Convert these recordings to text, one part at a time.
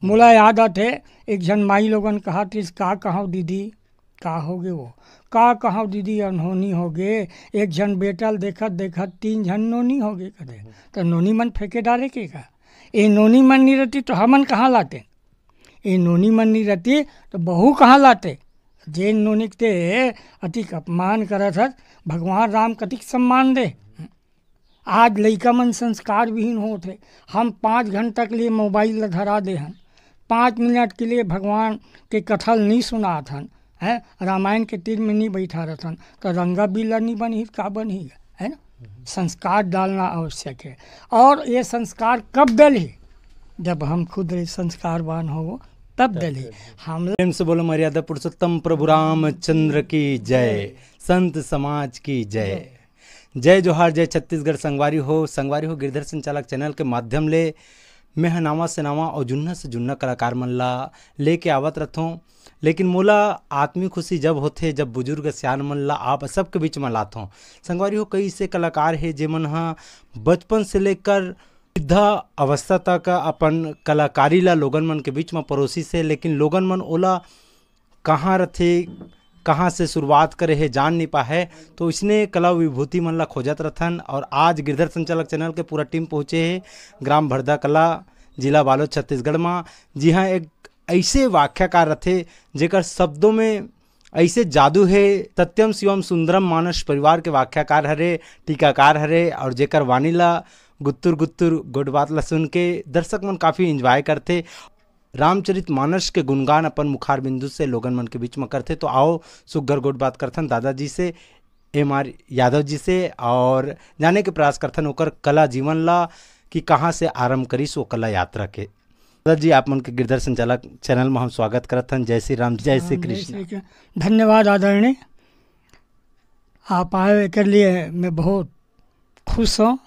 मोला याद आते एक जन माई लोगन कहा थे का कहाँ दीदी का होगे वो का कहाँ दीदी अनहोनी हो गए। एक जन बेटल देखत देखत 3 जन नोनी हो गए कदे तो नोनी मन फेंके डाले के का। ये नोनी मन नहीं रहती तो हमन कहाँ लाते। ये नोनी मन नहीं रहती तो बहू कहाँ लाते। जेन नोनी ते अतिक अपमान करत हत भगवान राम कतिक सम्मान दे। आज लइका मन संस्कार विहीन होते। हम 5 घंटा के लिए मोबाइल ला धरा दे हन, 5 मिनट के लिए भगवान के कथल नहीं सुनात हन, है रामायण के तीर में नहीं बैठा रहथन तो रंगा बिला नहीं बनी का बनी है ना। संस्कार डालना आवश्यक है और ये संस्कार कब डली जब हम खुद संस्कारवान हो तब डली। हम प्रेम से बोलो मर्यादा पुरुषोत्तम प्रभु रामचंद्र की जय, संत समाज की जय। जय जोहार, जय छत्तीसगढ़। संगवारी हो गिरधर संचालक चैनल के माध्यम ले मैं नावा से नावा और जुन्ना से जुन्ना कलाकार मन ला लेके आवत रहथों। लेकिन मोला आत्मी खुशी जब होथे जब बुजुर्ग सियान मन ला आप सबके बीच में लाथों। संगवारी हो कई से कलाकार है जेमन हा बचपन से लेकर वृद्धा अवस्था तक अपन कलाकारी ला लोगन मन के बीच में परोसी से, लेकिन लोगन मन ओला कहाँ रथे कहाँ से शुरुआत करे है जान नहीं पाए तो इसने कला विभूति मन ला खोजत रथन। और आज गिरधर संचालक चैनल के पूरा टीम पहुँचे है ग्राम भरदा कला, जिला बालोद, छत्तीसगढ़ में। जी हाँ, एक ऐसे व्याख्याकार रथे जेकर शब्दों में ऐसे जादू है। सत्यम शिवम सुंदरम मानस परिवार के व्याख्याकार हरे, टीकाकार हरे और जेकर वाणी ला गुत्तुर गुत्तुर गुड बात ला सुन के दर्शक मन काफ़ी इंजॉय करते। रामचरित मानस के गुणगान अपन मुखार बिंदु से लोगन मन के बीच में करते। तो आओ सुगर गुड बात करथन दादाजी से, MR यादव जी से और जाने के प्रयास करथन ओकर कला जीवन ला कि कहाँ से आरंभ करीस वो कला यात्रा के। दादाजी आप मन के गिरधर संचालक चैनल में हम स्वागत करथन। जय श्री राम, जय श्री कृष्ण। धन्यवाद आदरणीय, आप आए के लिए मैं बहुत खुश हूँ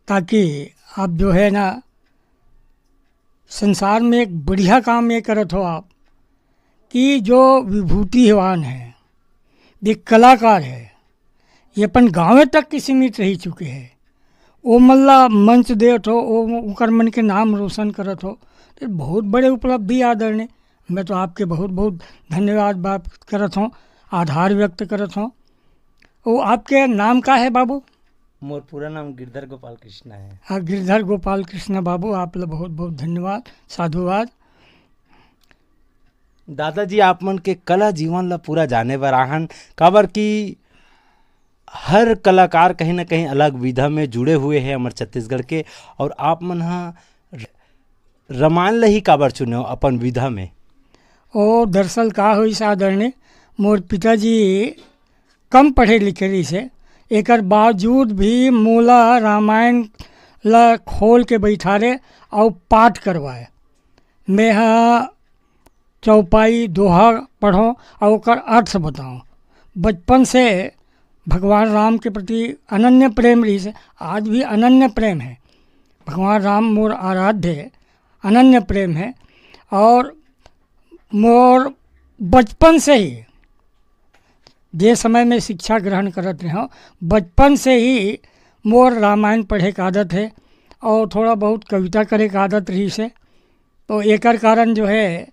ताकि आप जो है ना संसार में एक बढ़िया काम ये करत हो आप कि जो विभूतिवान है, ये कलाकार है, ये अपन गाँव तक की सीमित रह चुके हैं। वो मल्ला मंच देत हो, वो उकर मन के नाम रोशन करत हो, तो बहुत बड़े उपलब्धि आदरणीय। मैं तो आपके बहुत बहुत धन्यवाद बात करत हूँ, आभार व्यक्त करत हूँ। वो आपके नाम का है बाबू? मोर पूरा नाम गिरधर गोपाल कृष्ण है। हाँ, गिरधर गोपाल कृष्ण बाबू, आप लोग बहुत बहुत धन्यवाद, साधुवाद। दादाजी आप मन के कला जीवन ला पूरा जाने बर आहन काबर कि हर कलाकार कहीं ना कहीं अलग विधा में जुड़े हुए हैं हमारे छत्तीसगढ़ के। और आप मन हा रामायण ला ही काबर चुने हो अपन विधा में? ओ दरअसल का हुई आदरणीय, मोर पिताजी कम पढ़े लिखे रही से, एकर बावजूद भी मोला रामायण ला खोल के बैठारे और पाठ करवाए। मैं हाँ चौपाई दोहा पढ़ो और ओकर अर्थ बताऊँ। बचपन से भगवान राम के प्रति अनन्य प्रेम रही से, आज भी अनन्य प्रेम है। भगवान राम मोर आराध्य है, अनन्य प्रेम है। और मोर बचपन से ही जे समय में शिक्षा ग्रहण करत रहे हो, बचपन से ही मोर रामायण पढ़े का आदत है और थोड़ा बहुत कविता करे का आदत रही से। तो एकर कारण जो है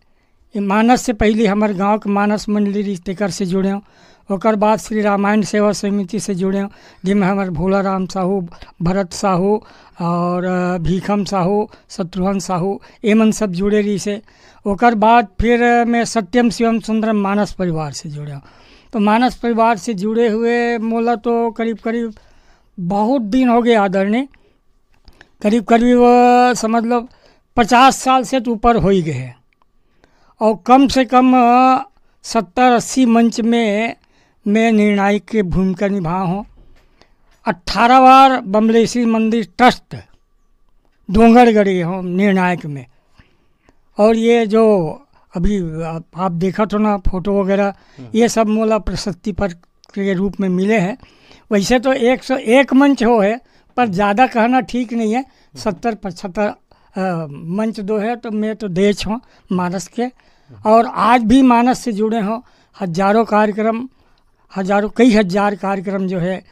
मानस से पहले हमारे गांव के मानस मंडली रही तेकर से जुड़े हूँ। ओकर बाद श्री रामायण सेवा समिति से जुड़े हूँ, जिसमें हमारे भोला राम साहू, भरत साहू और भीखम साहू, शत्रुघ्न साहू एमन सब जुड़े रही से। ओकर बाद फिर मैं सत्यम शिवम सुंदरम मानस परिवार से जुड़े हूँ। तो मानस परिवार से जुड़े हुए मोला तो करीब करीब बहुत दिन हो गए आदरणीय, करीब करीब समझ लो 50 साल से तो ऊपर हो ही गए हैं। और कम से कम 70-80 मंच में मैं निर्णायक की भूमिका निभा हूँ। 18 बार बमलेश्वरी मंदिर ट्रस्ट डोंगरगढ़ हूँ निर्णायक में। और ये जो अभी आप देखा तो ना फोटो वगैरह, ये सब मोला प्रशस्ति पत्र के रूप में मिले हैं। वैसे तो 101 मंच हो है, पर ज़्यादा कहना ठीक नहीं है। 70-75 मंच दो है, तो मैं तो देश हूँ मानस के। और आज भी मानस से जुड़े हों, हजारों कार्यक्रम, कई हजार कार्यक्रम जो है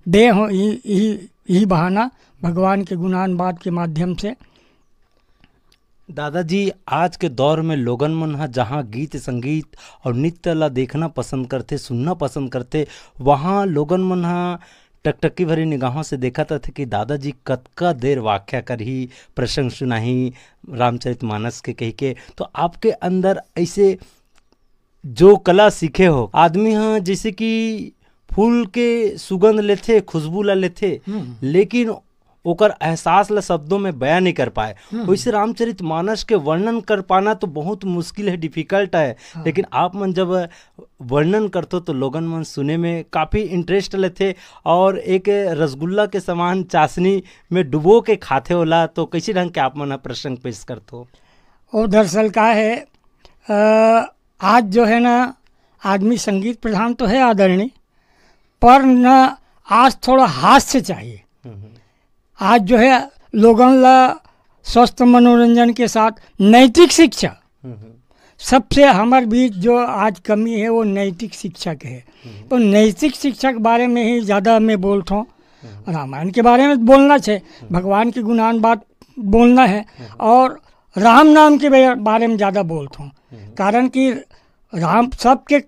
दे हों यही बहाना भगवान के गुणान बात के माध्यम से। दादाजी, आज के दौर में लोगन मन ह जहाँ गीत संगीत और नृत्य ला देखना पसंद करते, सुनना पसंद करते, वहाँ लोगन मन ह टकटकी भरी निगाहों से देखा था कि दादाजी कतका देर वाक्या कर ही प्रसंग सुनाही रामचरितमानस के कही के। तो आपके अंदर ऐसे जो कला सीखे हो आदमी हाँ, जैसे कि फूल के सुगंध लेथे, खुशबू ला लेथे, लेकिन ओकर एहसास ला शब्दों में बयां नहीं कर पाए। वैसे रामचरितमानस के वर्णन कर पाना तो बहुत मुश्किल है, डिफिकल्ट है। लेकिन आप मन जब वर्णन करते तो लोगन मन सुने में काफ़ी इंटरेस्ट लेते और एक रसगुल्ला के समान चाशनी में डुबो के खाते होला। तो कैसे ढंग के आप मन प्रसंग पेश करते हो? और दरअसल क्या है, आज जो है ना आदमी संगीत प्रधान तो है आदरणीय, पर न आज थोड़ा हास्य चाहिए। आज जो है लोगों ला स्वस्थ मनोरंजन के साथ नैतिक शिक्षा, सबसे हमारे बीच जो आज कमी है वो नैतिक शिक्षा के है। तो नैतिक शिक्षा के बारे में ही ज़्यादा मैं बोलता हूँ। रामायण के बारे में बोलना चाहिए, भगवान की गुणान बात बोलना है, और राम नाम के बारे में ज़्यादा बोलता हूँ। कारण कि राम सबके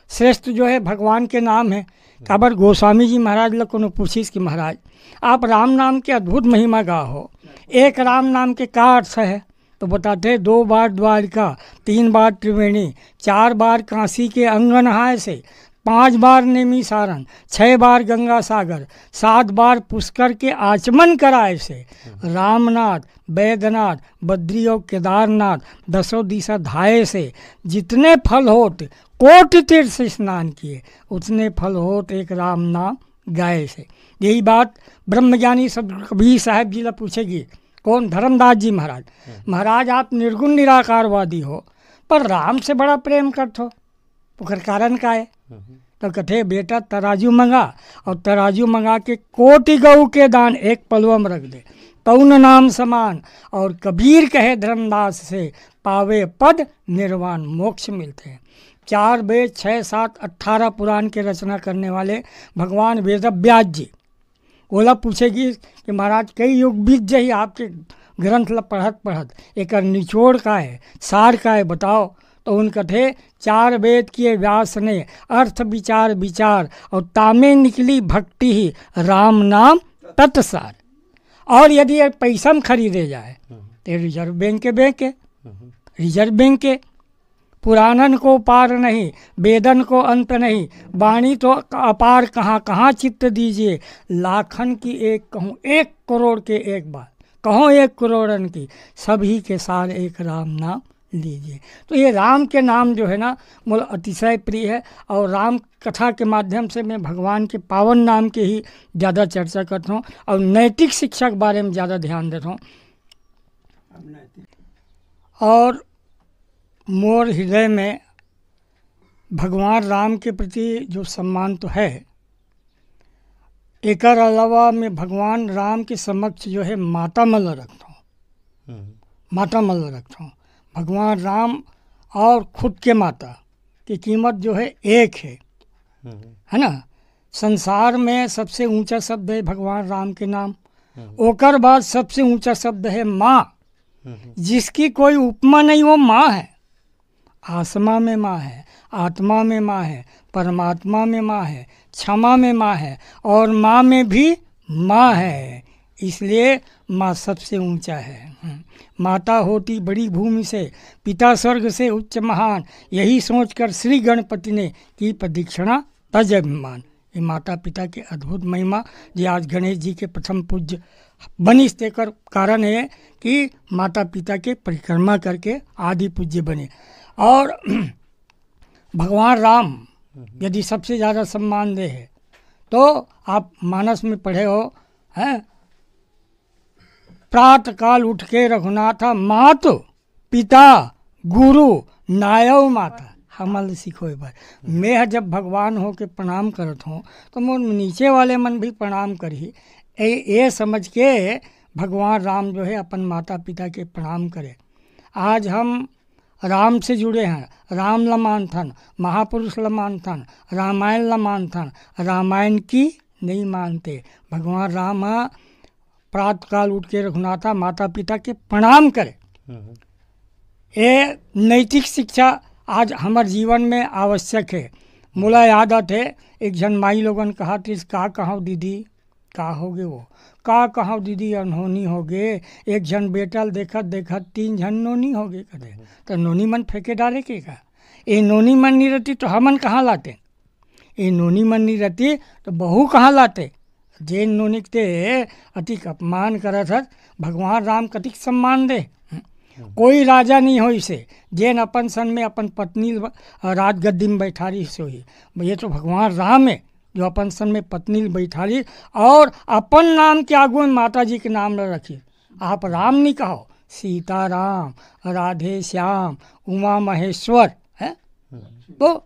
श्रेष्ठ जो है भगवान के नाम है। काबर गोस्वामी जी महाराज लोग को पूछिस कि महाराज आप राम नाम के अद्भुत महिमा गा हो, एक राम नाम के क्या अर्थ है? तो बताते 2 बार द्वारिका, 3 बार त्रिवेणी, 4 बार काशी के अंग नहाए से, 5 बार नेमिसारण, 6 बार गंगा सागर, 7 बार पुष्कर के आचमन कराए से, रामनाथ, बैद्यनाथ, बद्री और केदारनाथ, 10 दिशा धाये से, जितने फल होत कोटि तीर्थ से स्नान किए, उतने फल होत एक राम नाम गाए से। यही बात ब्रह्मज्ञानी सब कबीर साहब जी ला पूछेगी। कौन? धर्मदास जी महाराज। महाराज आप निर्गुण निराकारवादी हो, पर राम से बड़ा प्रेम करते हो, ओकर कारण का है? तो कथे बेटा तराजू मंगा, और तराजू मंगा के कोटि गऊ के दान एक पलवा में रख दे, पौन नाम समान। और कबीर कहे धर्मदास से, पावे पद निर्वाण मोक्ष मिलते हैं। 4 वेद 6 7 18 पुराण के रचना करने वाले भगवान वेद व्यास जी ओला पूछेगी कि महाराज कई युग बीत जाइए आपके ग्रंथ ला पढ़त एक निचोड़ का है, सार का है, बताओ। तो उनका थे 4 वेद किए व्यास ने, अर्थ विचार विचार, और तामे निकली भक्ति ही, राम नाम तत्सार। और यदि पैसा में खरीदे जाए तो रिजर्व बैंक के रिजर्व बैंक के पुराणन को पार नहीं, वेदन को अंत नहीं, वाणी तो अपार कहाँ कहाँ चित्त दीजिए, लाखन की एक कहूँ 1 करोड़ के एक बार, कहो 1 करोड़न की, सभी के सार एक राम नाम लीजिए। तो ये राम के नाम जो है ना मुझे अतिशय प्रिय है, और राम कथा के माध्यम से मैं भगवान के पावन नाम के ही ज़्यादा चर्चा करता हूँ, और नैतिक शिक्षा के बारे में ज़्यादा ध्यान देता हूँ। और मोर हृदय में भगवान राम के प्रति जो सम्मान तो है, एक अलावा मैं भगवान राम के समक्ष जो है माता मल्ल रखता हूँ, माता मल्ल रखता हूँ। भगवान राम और खुद के माता की कीमत जो है एक है ना। संसार में सबसे ऊंचा शब्द है भगवान राम के नाम, ओकर बाद सबसे ऊंचा शब्द है माँ, जिसकी कोई उपमा नहीं, वो माँ है। आसमा में माँ है, आत्मा में माँ है, परमात्मा में माँ है, क्षमा में माँ है, और माँ में भी माँ है, इसलिए माँ सबसे ऊंचा है। माता होती बड़ी भूमि से, पिता स्वर्ग से उच्च महान, यही सोचकर श्री गणपति ने की प्रदक्षिणा तज अभिमान। ये माता पिता के अद्भुत महिमा जो आज गणेश जी के प्रथम पूज्य बनी, तेकर कारण है कि माता पिता के परिक्रमा करके आदि पूज्य बने। और भगवान राम यदि सबसे ज़्यादा सम्मान दे है तो आप मानस में पढ़े हो हैं, प्रातः काल उठ के रघुनाथा मातु पिता गुरु नायव माता हमल सीखो एक बार। मैं जब भगवान हो के प्रणाम करत हूँ तो मोर नीचे वाले मन भी प्रणाम करी, ये समझ के भगवान राम जो है अपन माता पिता के प्रणाम करे। आज हम राम से जुड़े हैं, राम ल मानथन, महापुरुष ल मानथन, रामायण ल मानथन, रामायण की नहीं मानते। भगवान राम प्रातः काल उठ के रघुनाथा माता पिता के प्रणाम करे, ये नैतिक शिक्षा आज हमारे जीवन में आवश्यक है। मोला याद आते एक जन माई लोगन कहा थे का कहाँ दीदी का होगे वो का कहाँ दीदी अनहोनी हो गए। एक जन बेटल देखत देखत 3 जन नोनी हो गए कदे तो नोनी मन फेंके डाले के का। ये नोनी मन नहीं रहती तो हमन कहाँ लाते। ये नोनी मन नहीं रहती तो बहू कहाँ लाते। जेन नोनिक ते अतिक अपमान करत हत भगवान राम कतिक सम्मान दे। कोई राजा नहीं हो इसे जेन अपन सन में अपन पत्नी राज गद्दी में बैठारी से हुई। ये तो भगवान राम है जो अपन सन में पत्नी बैठारी और अपन नाम के आगू में माता जी के नाम न रखी। आप राम नहीं कहो सीता राम राधे श्याम उमा महेश्वर है। तो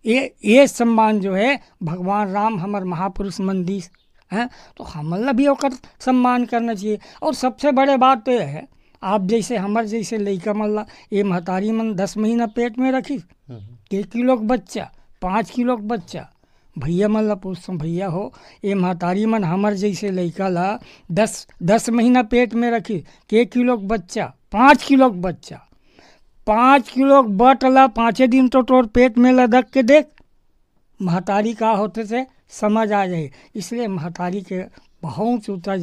ये सम्मान जो है भगवान राम हमारे महापुरुष मंदिर हैं तो हमला भी ओकर सम्मान करना चाहिए। और सबसे बड़े बात तो यह है आप जैसे हमारे जैसे लड़का मल्ला ये महतारी मन 10 महीना पेट में रखी 1 किलो का बच्चा 5 किलो का बच्चा भैया मल्ला पूछता भैया हो ये महतारी मन हमारे जैसे लड़का ला 10 महीना पेट में रखी 1 किलो का बच्चा 5 किलो का बच्चा 5 किलो बट ला 5 दिन तो तोर पेट में लदक के देख महतारी का होते से समझ आ जाए। इसलिए महतारी के बहुत ऊँचा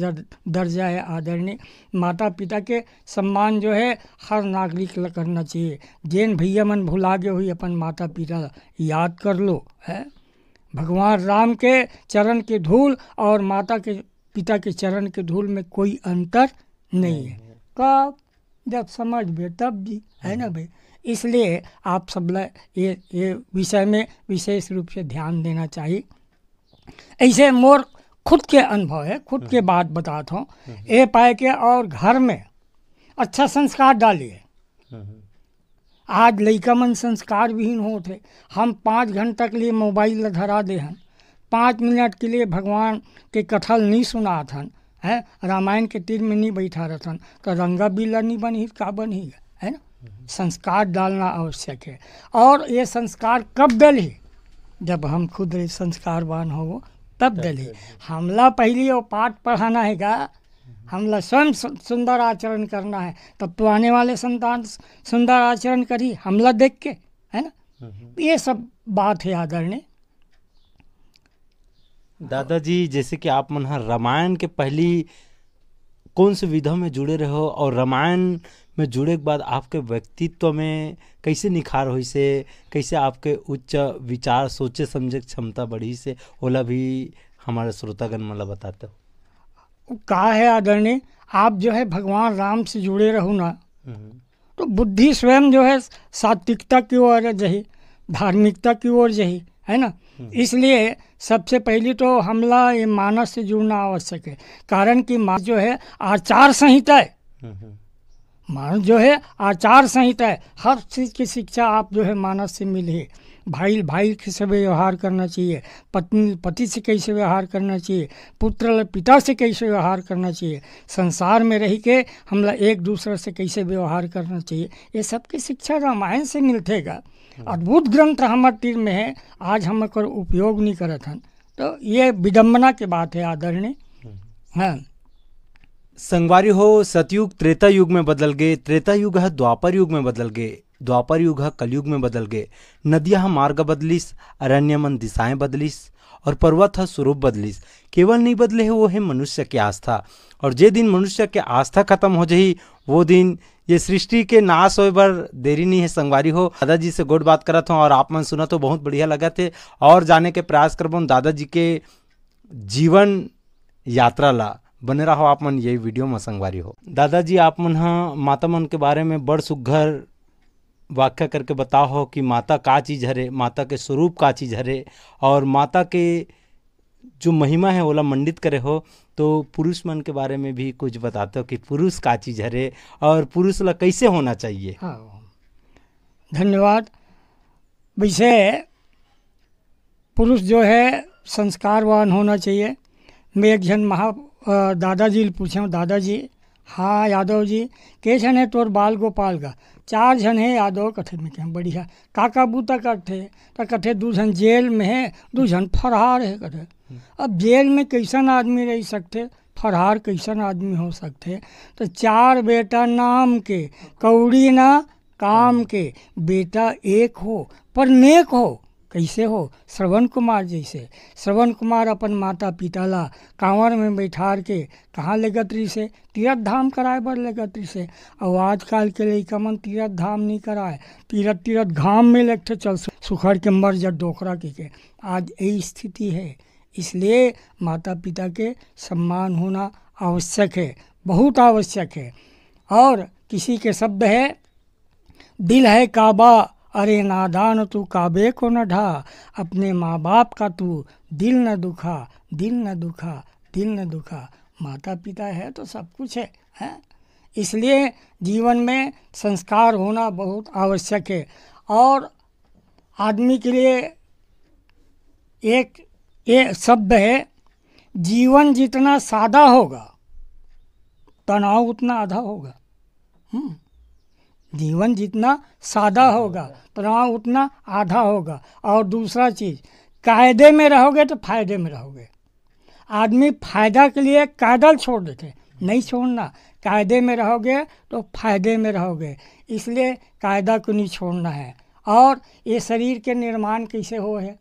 दर्जा है आदरणीय। माता पिता के सम्मान जो है हर नागरिक ला करना चाहिए। जैन भैया मन भुला गए हुई अपन माता पिता याद कर लो है। भगवान राम के चरण के धूल और माता के पिता के चरण के धूल में कोई अंतर नहीं है। कब जब समझ बे तब भी है ना भाई। इसलिए आप सब ये विषय में विशेष रूप से ध्यान देना चाहिए। ऐसे मोर खुद के अनुभव है खुद के बात बताता हूँ। ये पाए के और घर में अच्छा संस्कार डालिए। आज लड़का मन संस्कार विहीन होते। हम 5 घंटा के लिए मोबाइल धरा दे हन 5 मिनट के लिए भगवान के कथल नहीं सुना थन है रामायण के तीर में नहीं बैठा रहथन तो रंगा बिल्ला नहीं बनी का बनी है ना। संस्कार डालना आवश्यक है। और ये संस्कार कब डली जब हम खुद संस्कारवान हो तब डली। हमला पहले वो पाठ पढ़ाना है का हमला स्वयं सुंदर आचरण करना है तब तो आने वाले संतान सुंदर आचरण करी हमला देख के है ना। ये सब बात है आदरणीय। दादाजी जैसे कि आप मन रामायण के पहली कौन से विधा में जुड़े रहो और रामायण में जुड़े के बाद आपके व्यक्तित्व में कैसे निखार हुई से कैसे आपके उच्च विचार सोचे समझे क्षमता बढ़ी से ओला भी हमारे श्रोतागण मतलब बताते हो। का है आदरणीय आप जो है भगवान राम से जुड़े रहो ना तो बुद्धि स्वयं जो है सात्विकता की ओर जही धार्मिकता की ओर जही है ना। इसलिए सबसे पहले तो हमला ये मानस से जुड़ना आवश्यक है। कारण कि मानस जो है आचार संहिता है। मानस जो है आचार संहिता है। हर चीज़ की शिक्षा आप जो है मानस से मिली है। भाई से व्यवहार करना चाहिए पत्नी पति से कैसे व्यवहार करना चाहिए पुत्र पिता से कैसे व्यवहार करना चाहिए संसार में रह के हमला एक दूसरे से कैसे व्यवहार करना चाहिए ये सब की शिक्षा रामायण से मिलतेगा। अद्भुत ग्रंथ हमारे तीर में है आज हम एकर उपयोग नहीं करत हन तो ये विडम्बना के बात है आदरणीय। हाँ संगवारी हो सतयुग त्रेता युग में बदल गए त्रेता युग है द्वापर युग में बदल गए द्वापर युग है कलयुग में बदल गए। नदियाँ मार्ग बदलिस अरण्य मन दिशाएं बदलिस और पर्वत है स्वरूप बदलिस। केवल नहीं बदले है वो है मनुष्य की आस्था और जे दिन मनुष्य के आस्था खत्म हो जाही वो दिन ये सृष्टि के नाश होए बर देरी नहीं है। संगवारी हो दादाजी से गोड बात करत हूँ और आप मन सुना तो बहुत बढ़िया लगा थे और जाने के प्रयास करबो दादाजी के जीवन यात्रा ला बने रहो आप मन यही वीडियो में। संगवारी हो दादाजी आप मन हाँ माता मन के बारे में बड़ सुघर व्याख्या करके बताओ हो कि माता का चीज़ हरे माता के स्वरूप का चीज़ हरे और माता के जो महिमा है ओला मंडित करे हो। तो पुरुष मन के बारे में भी कुछ बताते हो कि पुरुष का चीज़ हरे और पुरुष ला कैसे होना चाहिए। हाँ धन्यवाद। वैसे पुरुष जो है संस्कारवान होना चाहिए। मैं एक जन दादाजी पूछा दादाजी हाँ यादव जी के जन है तोर बाल गोपाल का 4 जन है यादव कथे में क्या बढ़िया काका बूता कथे तो कथे 2 जन जेल में है 2 जन फरार है कथे। अब जेल में कैसन आदमी रह सकते फरहार कैसन आदमी हो सकते। तो 4 बेटा नाम के, कौड़ी ना काम के, बेटा एक हो पर नेक हो। कैसे हो? श्रवण कुमार जैसे। श्रवण कुमार अपन माता पिता ला कांवर में बैठार के कहाँ ले गतरी से? तीर्थ धाम कराए बर ले गतरी से। और आजकल के लइका मन तीर्थ धाम नहीं कराए, तीर्थ घाम में लेके चल सुखड़ के मर जा डोकरा के। आज यही स्थिति है। इसलिए माता पिता के सम्मान होना आवश्यक है, बहुत आवश्यक है। और किसी के शब्द है, दिल है काबा अरे नादान तू काबे को न ढा, अपने माँ बाप का तू दिल न दुखा, दिल न दुखा, दिल न दुखा। माता पिता है तो सब कुछ है? इसलिए जीवन में संस्कार होना बहुत आवश्यक है। और आदमी के लिए एक ये शब्द है, जीवन जितना सादा होगा तनाव उतना आधा होगा। जीवन जितना सादा होगा तनाव उतना आधा होगा। और दूसरा चीज़, कायदे में रहोगे तो फायदे में रहोगे। आदमी फायदा के लिए कायदा छोड़ देते, नहीं छोड़ना। कायदे में रहोगे तो फायदे में रहोगे, इसलिए कायदा को नहीं छोड़ना है। और ये शरीर के निर्माण कैसे हो है?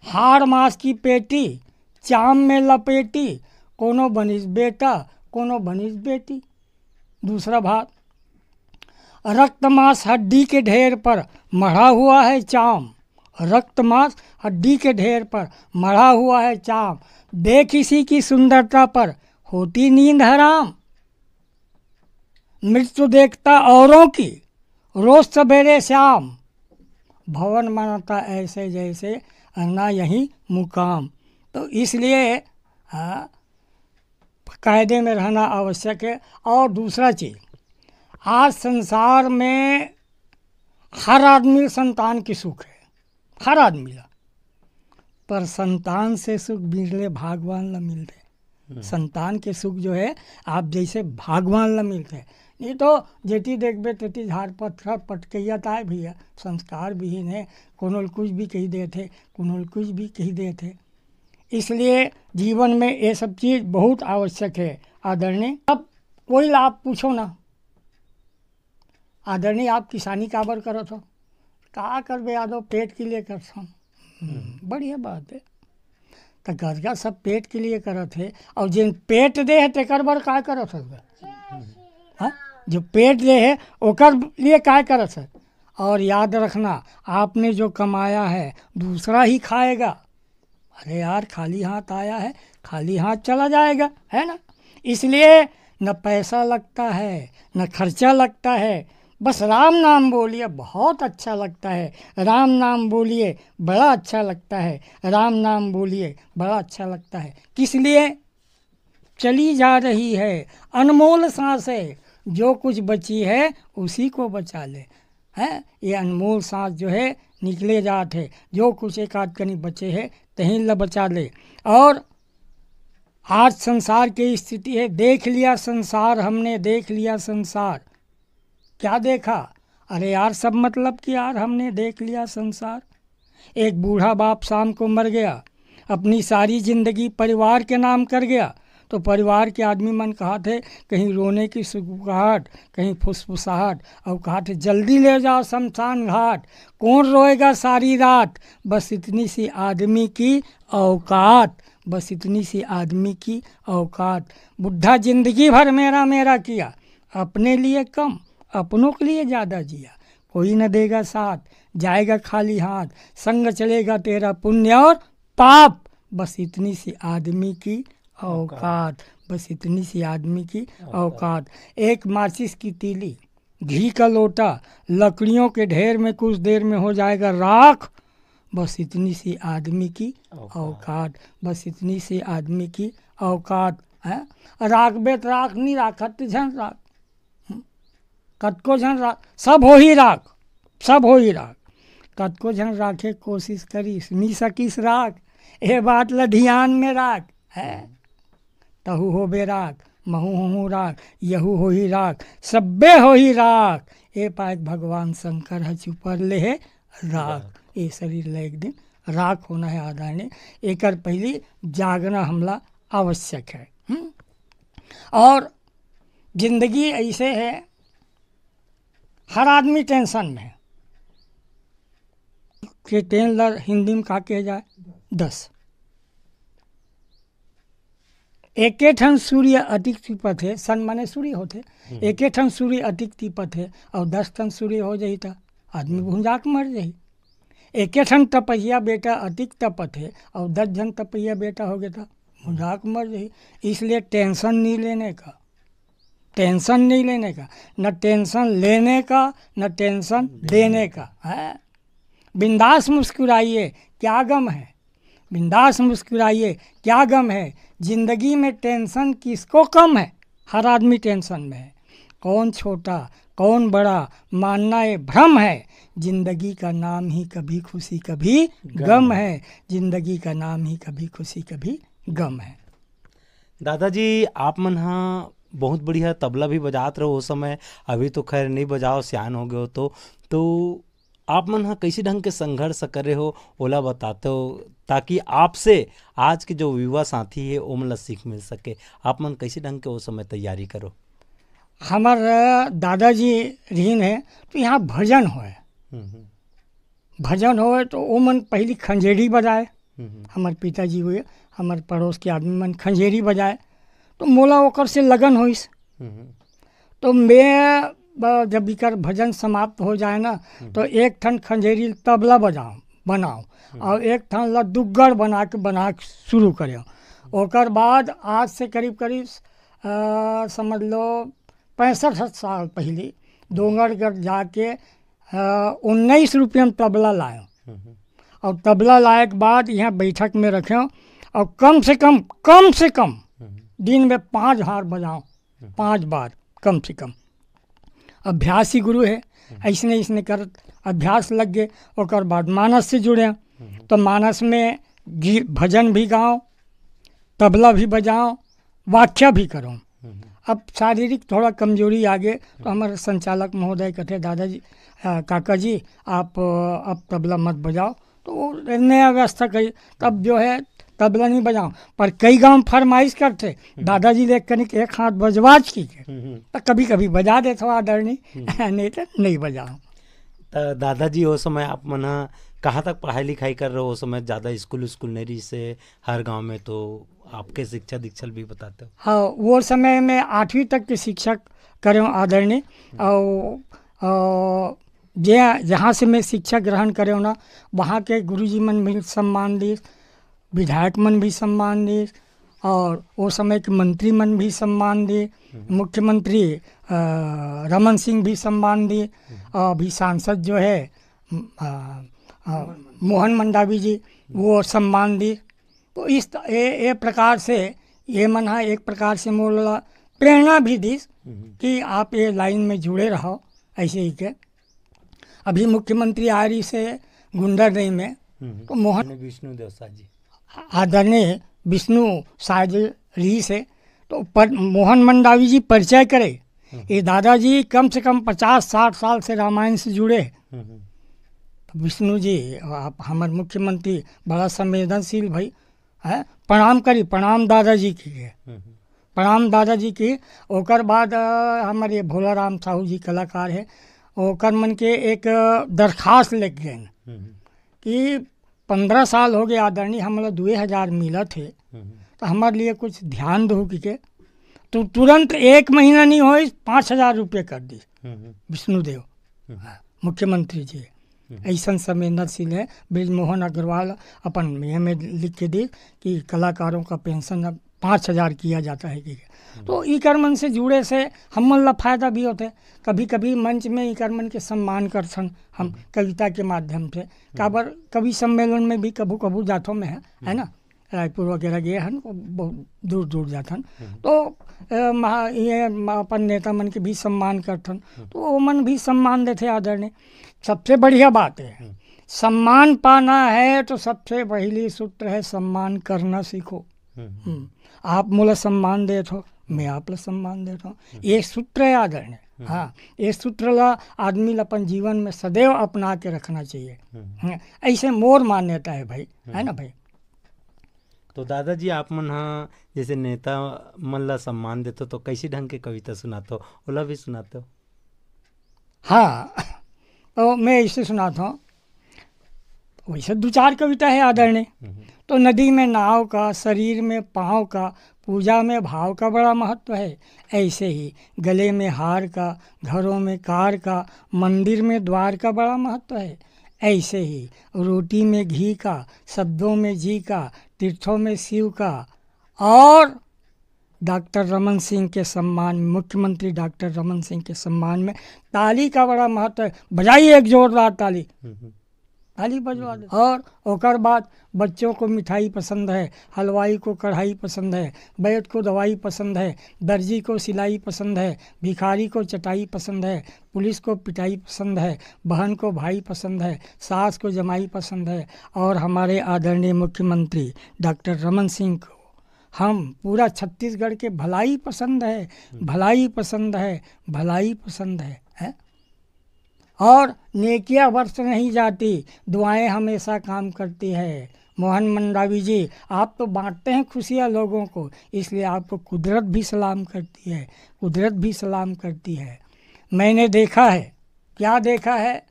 हाड़ मांस की पेटी चाम में लपेटी, कोनो बनिस बेटा कोनो बनिस बेटी। दूसरा भाग, रक्त मांस हड्डी के ढेर पर मढ़ा हुआ है चाम, रक्त मांस हड्डी के ढेर पर मढ़ा हुआ है चाम, बेकिसी की सुंदरता पर होती नींद हराम। मृत्यु देखता औरों की रोज सवेरे शाम, भवन मनाता ऐसे जैसे ना यही मुकाम। तो इसलिए कायदे में रहना आवश्यक है। और दूसरा चीज़, आज संसार में हर आदमी संतान की सुख है, हर आदमी ला, पर संतान से सुख बिरले भगवान ला मिलते। संतान के सुख जो है आप जैसे भगवान ला मिलते हैं। नहीं तो जेटी देखबे तेटी झाड़ पत्थर पटकैया ताए भैया संस्कार विहीन है, कोनो कुछ भी कही देते, कोनो कुछ भी कही देते। इसलिए जीवन में ये सब चीज़ बहुत आवश्यक है। आदरणीय, अब कोई लाभ पूछो ना। आदरणीय, आप किसानी काबर करो तो? का करबे यादव, पेट के लिए करता। बढ़िया बात है। तो गरगा सब पेट के लिए करत है, और जिन पेट दे है तेकर बर का करत है? जो पेट दे है ओकर लिए काय करत है? और याद रखना, आपने जो कमाया है दूसरा ही खाएगा। अरे यार, खाली हाथ आया है खाली हाथ चला जाएगा, है ना? इसलिए न पैसा लगता है न खर्चा लगता है, बस राम नाम बोलिए बहुत अच्छा लगता है। राम नाम बोलिए बड़ा अच्छा लगता है। राम नाम बोलिए बड़ा अच्छा लगता है। किस लिए? चली जा रही है अनमोल सांसें, जो कुछ बची है उसी को बचा ले। हैं, ये अनमोल सांस जो है निकले जाते, जो कुछ एक आध कनी बचे है तहीं ल बचा ले। और आज संसार की स्थिति है, देख लिया संसार हमने, देख लिया संसार। क्या देखा? अरे यार, सब मतलब कि यार हमने देख लिया संसार। एक बूढ़ा बाप शाम को मर गया, अपनी सारी जिंदगी परिवार के नाम कर गया। तो परिवार के आदमी मन कहा थे कहीं रोने की सुगुगाहट, कहीं फुसफुसाहट, और कहा थे जल्दी ले जाओ शमशान घाट। कौन रोएगा सारी रात, बस इतनी सी आदमी की औकात, बस इतनी सी आदमी की औकात। बुढ़ा जिंदगी भर मेरा मेरा किया, अपने लिए कम अपनों के लिए ज़्यादा जिया। कोई न देगा साथ, जाएगा खाली हाथ, संग चलेगा तेरा पुण्य और पाप, बस इतनी सी आदमी की औकात, बस इतनी सी आदमी की औकात। एक माचिस की तीली, घी का लोटा, लकड़ियों के ढेर में कुछ देर में हो जाएगा राख, बस इतनी सी आदमी की औकात, बस इतनी सी आदमी की औकात है। राख बेत राख नहीं राखत झन राख, कतको झन राख, सब हो ही राख, सब हो ही राख। कतको झन राखे कोशिश करीस नहीं सकीस राख, ये बात ला ध्यान में राख है। तहु हो बे राख, महू हो राख, यहू हो ही राख, सब्बे हो ही राख। ए पाए भगवान शंकर है चुपर ले है राख। ये शरीर ला एक दिन राख होना है। आदाने एकर पहली जागना हमला आवश्यक है। और जिंदगी ऐसे है, हर आदमी टेंशन में है कि टेन हिंदी में का कहे जाए 10। एके ठन सूर्य अतिक तिपत है, सन माने सूर्य होते, एके ठन सूर्य अतिक तिपत है और 10 ठन सूर्य हो जाई था आदमी भुंजा के मर जाई। एके ठन तपैया बेटा अतिक तपत है और 10 जन तपैया बेटा हो गया था भुंजा के मर जाई। इसलिए टेंशन नहीं लेने का, टेंशन नहीं लेने का, न टेंशन लेने का न टेंशन देने का है। बिंदास मुस्कुराइए क्या गम है, बिंदास मुस्कुराइए क्या गम है, जिंदगी में टेंशन किसको कम है, हर आदमी टेंशन में है। कौन छोटा कौन बड़ा मानना ये भ्रम है, जिंदगी का नाम ही कभी खुशी कभी गम है, जिंदगी का नाम ही कभी खुशी कभी गम है। दादाजी आप मन हाँ बहुत बढ़िया तबला भी बजात रहो उस समय, अभी तो खैर नहीं बजाओ, सियान हो गए हो तो आप मन हाँ कैसे ढंग के संघर्ष कर रहे हो ओला बताते हो, ताकि आपसे आज के जो युवा साथी है वो मतलब सीख मिल सके। आप मन कैसे ढंग के उस समय तैयारी करो? हमार दादाजी रहीन है तो यहाँ भजन होए, भजन होए तो वो मन पहली खंजेरी बजाए। हमारे पिताजी हुए, हमारे पड़ोस के आदमी मन खंजेरी बजाए तो मोला ओकर से लगन होइस। तो मैं जब इकर भजन समाप्त हो जाए ना तो एक ठन खंजेरी तबला बनाओ और एक ठन ला दुग्गड़ बना के शुरू करें। ओकर बाद आज से करीब समझ लो 65 साल पहले डोंगरगढ़ जाके 19 रुपये में तबला लाए और तबला लाए के बाद यहाँ बैठक में रखें और कम से कम दिन में 5 बार बजाओ, 5 बार कम से कम। अभ्यासी गुरु है, ऐसने कर अभ्यास लग गए। और बाद मानस से जुड़े तो मानस में भजन भी गाओ, तबला भी बजाओ, वाक्या भी करो। अब शारीरिक थोड़ा कमजोरी आ गए तो हमारे संचालक महोदय कहते दादाजी काका जी आप अब तबला मत बजाओ, तो नया व्यवस्था करी। तब जो है तबला नहीं बजाओ, पर कई गांव फरमाइश करते दादाजी देख कर एक हाथ बजवाज की तो कभी कभी बजा दे थोड़ा आदरणी, नहीं तो नहीं बजाओ। तो दादाजी उस समय आप मना कहाँ तक पढ़ाई लिखाई कर रहे हो? उस समय ज़्यादा स्कूल नहीं रही से हर गांव में, तो आपके शिक्षा दीक्षल भी बताते हो? हाँ, वो समय में 8वीं तक के शिक्षक करे आदरणी। और जहाँ से मैं शिक्षा ग्रहण करे ना वहाँ के गुरुजी मन भी सम्मान दी, विधायक मन भी सम्मान दी और वो समय के मंत्री मन भी सम्मान दिए, मुख्यमंत्री रमन सिंह भी सम्मान दिए और अभी सांसद जो है मोहन मंडावी जी वो सम्मान दिए। तो इस प्रकार से ये मन है एक प्रकार से मोला प्रेरणा भी दी कि आप ये लाइन में जुड़े रहो। ऐसे ही के अभी मुख्यमंत्री आ रही से गुंडरदेही में तो मोहन विष्णु देवसा जी आदरणीय विष्णु साज री से तो मोहन मंडावी जी परिचय करे। ये दादाजी कम से कम 50-60 साल से रामायण से जुड़े। तो विष्णु जी आप हमारे मुख्यमंत्री बड़ा संवेदनशील भाई है, प्रणाम करी, प्रणाम दादाजी की, प्रणाम दादाजी की। ओकर बाद हमारे भोला राम साहू जी कलाकार है, ओकर मन के एक दरखास्त लिख गए कि 15 साल हो गए आदरणीय हमारा 2000 मिला थे तो हमारे लिए कुछ ध्यान दो कि के। तो तुरंत 1 महीना नहीं हो 5000 रुपये कर दी विष्णुदेव मुख्यमंत्री जी। ऐसा संवेदनशील है। ब्रिजमोहन अग्रवाल अपन में लिख के दी कि कलाकारों का पेंशन अब 5000 किया जाता है कि। तो ई कर्मन से जुड़े से हम मन ला फायदा भी होते। कभी कभी मंच में ई कर्मन के सम्मान करसन हम कविता के माध्यम से। काबर कवि सम्मेलन में भी कभू कभू जाथों में है ना, रायपुर वगैरह गए हन, बहुत दूर दूर जाथन। तो ये अपन नेता मन के भी सम्मान करथन, तो वो मन भी सम्मान देते आदरणीय। सबसे बढ़िया बात है सम्मान पाना है तो सबसे पहली सूत्र है सम्मान करना सीखो। आप मोला सम्मान दे थो, मैं आप ला सम्मान देता हूँ, ये सूत्र है आदरणीय। हाँ, ये सूत्र ला आदमी ला अपन जीवन में सदैव अपना के रखना चाहिए। ऐसे मोर मान्यता है भाई, है ना भाई। तो दादाजी आप मन हाँ जैसे नेता मन ला सम्मान देते तो कैसी ढंग के कविता सुनाते हो, ओला भी सुनाते हो? हाँ, तो मैं इसे सुनाता हूँ। वैसे 2-4 कविता है आदरणीय। तो नदी में नाव का, शरीर में पाँव का, पूजा में भाव का बड़ा महत्व है। ऐसे ही गले में हार का, घरों में कार का, मंदिर में द्वार का बड़ा महत्व है। ऐसे ही रोटी में घी का, शब्दों में जी का, तीर्थों में शिव का। और डॉक्टर रमन सिंह के सम्मान में, मुख्यमंत्री डॉक्टर रमन सिंह के सम्मान में ताली का बड़ा महत्व है। बजाइए एक जोरदार ताली, ताली बजवा दे। और ओकर बाद बच्चों को मिठाई पसंद है, हलवाई को कढ़ाई पसंद है, बैठ को दवाई पसंद है, दर्जी को सिलाई पसंद है, भिखारी को चटाई पसंद है, पुलिस को पिटाई पसंद है, बहन को भाई पसंद है, सास को जमाई पसंद है। और हमारे आदरणीय मुख्यमंत्री डॉक्टर रमन सिंह को हम पूरा छत्तीसगढ़ के भलाई पसंद है, भलाई पसंद है, भलाई पसंद है? और नेकियां वर्ष नहीं जाती, दुआएं हमेशा काम करती है। मोहन मंडावी जी, आप तो बांटते हैं खुशियाँ लोगों को, इसलिए आपको कुदरत भी सलाम करती है, कुदरत भी सलाम करती है। मैंने देखा है, क्या देखा है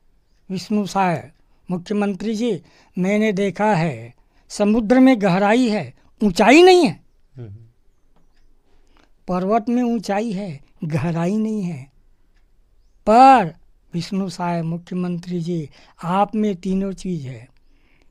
विष्णु साय मुख्यमंत्री जी, मैंने देखा है समुद्र में गहराई है, ऊंचाई नहीं है। पर्वत में ऊंचाई है, गहराई नहीं है। पर विष्णु साय मुख्यमंत्री जी, आप में तीनों चीज़ है।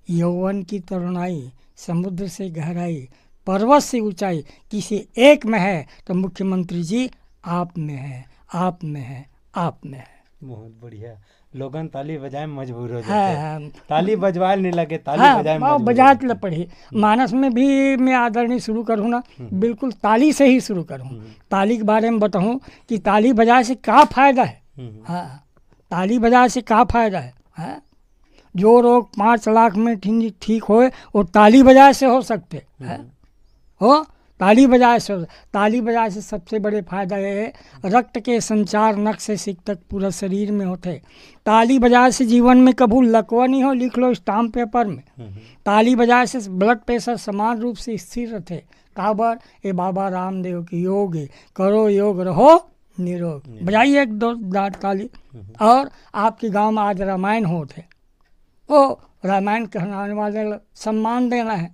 यौवन की तरुणाई, समुद्र से गहराई, पर्वत से ऊंचाई, किसी एक में है तो मुख्यमंत्री जी आप में है, आप में है, आप में है। बहुत बढ़िया। लोगन ताली बजाए मजबूर हो जाते हैं। ताली बजवाए नहीं लगे, ताली बजाए मजबूर बजात ल पड़ी। मानस में भी मैं आदरणीय शुरू करूँ ना, बिल्कुल ताली से ही शुरू करूँ। ताली के बारे में बताऊँ कि ताली बजाए से क्या फायदा है। हाँ, ताली बजाए से क्या फायदा है? जो रोग 5 लाख में ठीक होए वो ताली बजाए से हो सकते हैं। हो ताली बजाए से, ताली बजाए से सबसे बड़े फायदा ये है, रक्त के संचार नख से सिक तक पूरा शरीर में होते। ताली बजाए से जीवन में कभी लकवा नहीं हो, लिख लो स्टाम्प पेपर में। ताली बजाए से ब्लड प्रेशर समान रूप से स्थिर रहते। काबर ए बाबा रामदेव की योग है, करो योग रहो निरोग। बजाइए एक दो दांत ताली। और आपके गांव में आज रामायण होते, वो रामायण कहलाने वाले सम्मान देना है।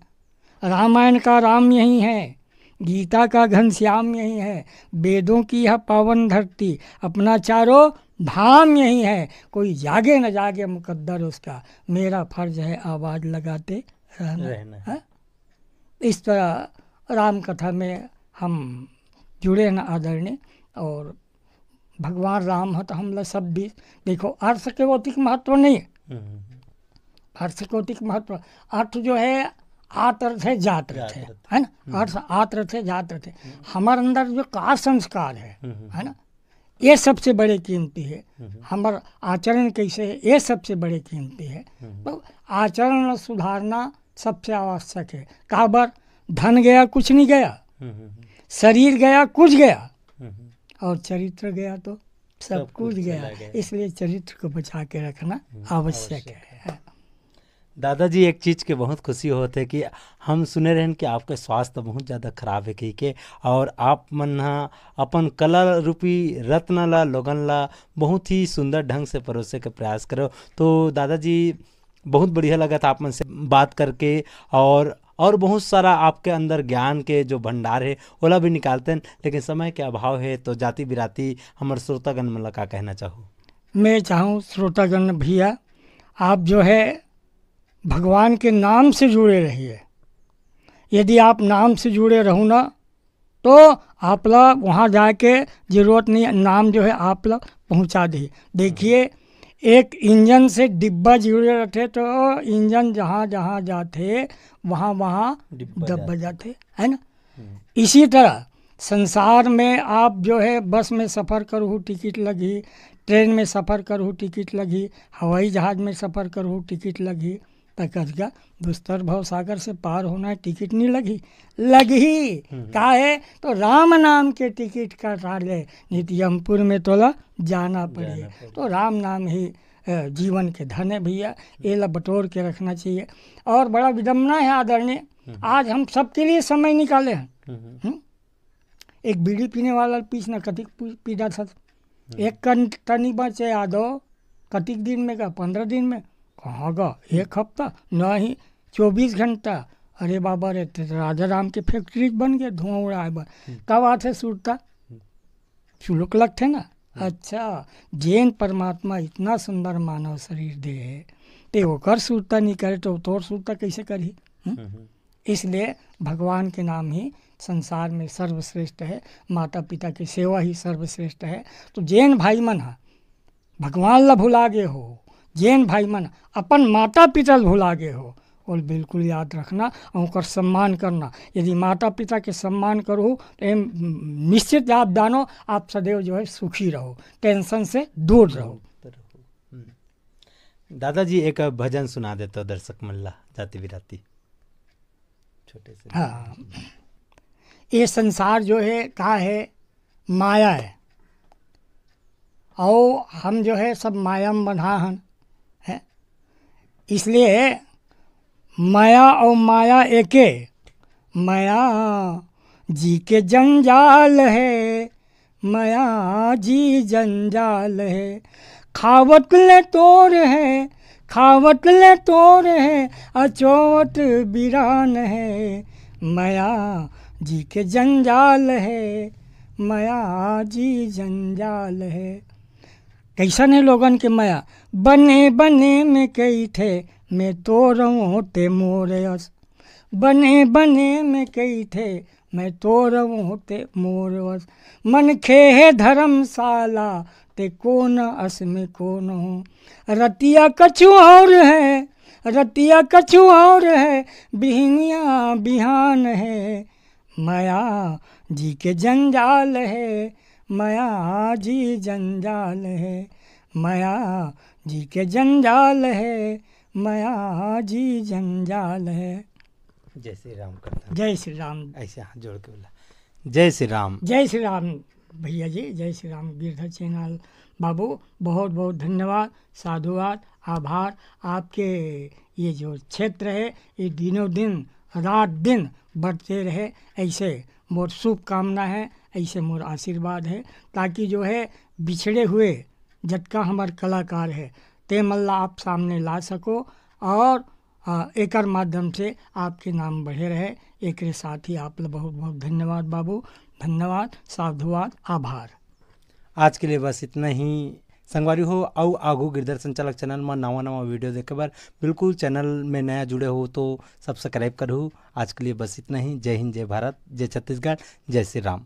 रामायण का राम यही है, गीता का घनश्याम यही है, वेदों की यह पावन धरती, अपना चारों धाम यही है। कोई जागे न जागे मुकद्दर उसका, मेरा फर्ज है आवाज़ लगाते रहना। इस तरह राम कथा में हम जुड़े न आदरणीय। और भगवान राम हो तो हम लोग सब भी देखो, अर्थ के भौतिक महत्व नहीं है, अर्थ के भौतिक महत्व, अर्थ जो है आत अर्थ है, जात अर्थ है ना। अर्थ आत अर्थ है, जात अर्थ है। हमारे अंदर जो का संस्कार है ना, ये सबसे बड़े कीमती है। हमारा आचरण कैसे है, ये सबसे बड़े कीमती है। तो आचरण सुधारना सबसे आवश्यक है। काबर धन गया कुछ नहीं गया, शरीर गया कुछ गया, और चरित्र गया तो सब कुछ गया। इसलिए चरित्र को बचा के रखना आवश्यक है। दादाजी, एक चीज़ के बहुत खुशी होते कि हम सुने रहन कि आपका स्वास्थ्य बहुत ज़्यादा खराब है कही के, और आप मन अपन कला रूपी रत्न ला लोगन ला बहुत ही सुंदर ढंग से परोसे के प्रयास करो। तो दादाजी बहुत बढ़िया लगा था आप मन से बात करके, और बहुत सारा आपके अंदर ज्ञान के जो भंडार है ओला भी निकालते हैं, लेकिन समय के अभाव है। तो जाति बिराती हमारे श्रोतागण मन ला का कहना चाहूँ? मैं चाहूँ श्रोतागण भैया, आप जो है भगवान के नाम से जुड़े रहिए। यदि आप नाम से जुड़े रहो ना, तो आप लोग वहाँ जाके जरूरत नहीं, नाम जो है आप लोग पहुँचा दी। देखिए, एक इंजन से डिब्बा जुड़े रहते तो इंजन जहाँ जहाँ जाते वहाँ वहाँ डब्बा जाते, है ना। इसी तरह संसार में आप जो है बस में सफ़र करो टिकट लगी, ट्रेन में सफ़र करो टिकट लगी, हवाई जहाज़ में सफ़र करो टिकट लगी, तक दुस्तर भव सागर से पार होना है, टिकट नहीं लगी का है तो राम नाम के टिकट कटा ले, नित्यमपुर में तोला जाना पड़े। तो राम नाम ही जीवन के धन है भैया, ये ला बटोर के रखना चाहिए। और बड़ा विडम्बना है आदरणीय आज हम सबके लिए समय निकाले हैं। हम्म, एक बीड़ी पीने वाला पीसना कतिक पीड़ा था, एक टनी बचे यादव कतिक दिन में का 15 दिन में कहाँ गा, एक हफ्ता नहीं 24 घंटा। अरे बाबा रे, तो राजा राम के फैक्ट्री बन गए, धुआं उड़ाए बा का बात है सुरता शुल्क लगते ना। अच्छा, जैन परमात्मा इतना सुंदर मानव शरीर दे है, ते ओकर सुरता नहीं करे तो तोर सुरता कैसे करी? इसलिए भगवान के नाम ही संसार में सर्वश्रेष्ठ है, माता पिता की सेवा ही सर्वश्रेष्ठ है। तो जैन भाई मन भगवान ला भुला गे हो, जैन भाई मन अपन माता पिता भुला गे हो, और बिल्कुल याद रखना और उनका सम्मान करना। यदि माता पिता के सम्मान करो तो निश्चित आप जानो आप सदैव जो है सुखी रहो, टेंशन से दूर रहो। दादाजी एक भजन सुना देते दर्शक मल्ला जाति बिराती छोटे से। हाँ, ये संसार जो है का है, माया है, और हम जो है सब माया में बंधा है। इसलिए माया और माया एके, माया जी के जंजाल है, माया जी जंजाल है। खावत ले तोर है, खावत ले तोर है, अचोवत बिरान है। माया जी के जंजाल है, माया जी जंजाल है। कैसन है लोगन के माया? बने बने में कई थे, मैं तो रहूँ ते मोरस। बने बने में कई थे, मैं तो रहूँ ते मोरस। मन खे धर्मशाला, ते कौन अस में कौन हो। रतिया कछु और है, रतिया कछु और है, बिहनिया बिहान है। माया जी के जंजाल है, माया जी जंजाल है। माया जी के जंजाल है, माया जी जंजाल है। जय श्री राम करता। जय श्री राम। ऐसे हाथ जोड़ के बोला जय श्री राम। जय श्री राम भैया जी, जय श्री राम। गिरधर चैनल बाबू बहुत बहुत धन्यवाद, साधुवाद, आभार। आपके ये जो क्षेत्र है ये दिनों दिन रात दिन बढ़ते रहे, ऐसे मोर शुभकामना है, ऐसे मोर आशीर्वाद है, ताकि जो है बिछड़े हुए जटका हमारे कलाकार है ते मल्ला आप सामने ला सको, और एकर माध्यम से आपके नाम बढ़े रहे। एक साथ ही आप लोग बहुत बहुत धन्यवाद बाबू, धन्यवाद, साधुवाद, आभार। आज के लिए बस इतना ही संगवारी हो। आउ आगू गिरधर संचालक चैनल में नवा नवा वीडियो देखे बार बिल्कुल चैनल में नया जुड़े हो तो सब्सक्राइब करो। आज के लिए बस इतना ही। जय हिंद, जय भारत, जय छत्तीसगढ़, जय श्री राम।